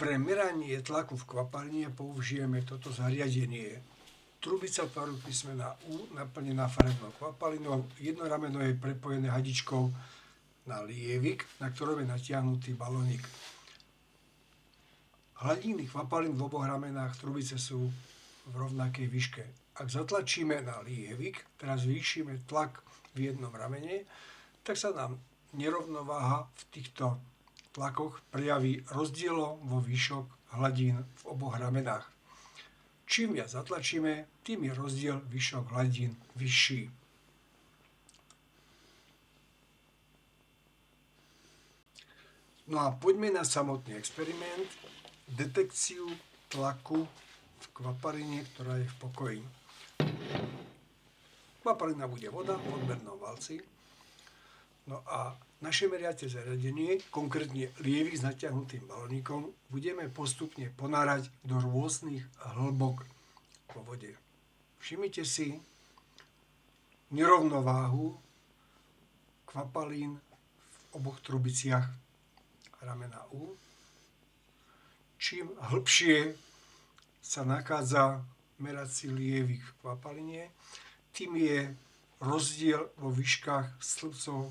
Pre meranie tlaku v kvapaline použijeme toto zariadenie. Trubica tvaru písmena U naplnená farebnou kvapalinou, jedno rameno je prepojené hadičkou na lievik, na ktorom je natiahnutý balónik. Hladiny kvapalín v oboch ramenách trubice sú v rovnakej výške. Ak zatlačíme na lievik, teraz zvýšime tlak v jednom ramene, tak sa nám nerovnováha v týchto tlakoch prejaví rozdielom vo výšok hladín v oboch ramenách. Čím viac zatlačíme, tým je rozdiel výšok hladín vyšší. No a poďme na samotný experiment, detekciu tlaku v kvapaline, ktorá je v pokoji. Kvapalina bude voda v odbernom valci. No a naše meriace zariadenie, konkrétne lievik s natiahnutým balónikom, budeme postupne ponárať do rôznych hĺbok vo vode. Všimnite si nerovnováhu kvapalín v oboch trubiciach ramena U. Čím hlbšie sa nachádza merací lievik v kvapaline, tým je rozdiel vo výškach slupcov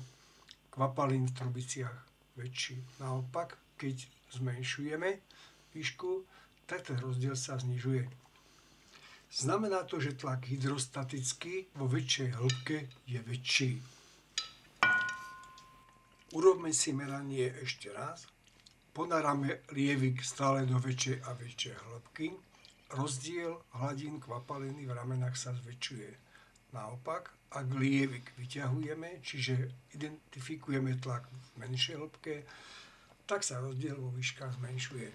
kvapalín v trubiciach väčší. Naopak, keď zmenšujeme výšku, tak ten rozdiel sa znižuje. Znamená to, že tlak hydrostatický vo väčšej hĺbke je väčší. Urobme si meranie ešte raz. Ponárame lievik stále do väčšej a väčšej hĺbky. Rozdiel hladín kvapaliny v ramenách sa zväčšuje. Naopak, ak lievik vyťahujeme, čiže identifikujeme tlak v menšej hĺbke, tak sa rozdiel vo výškach zmenšuje.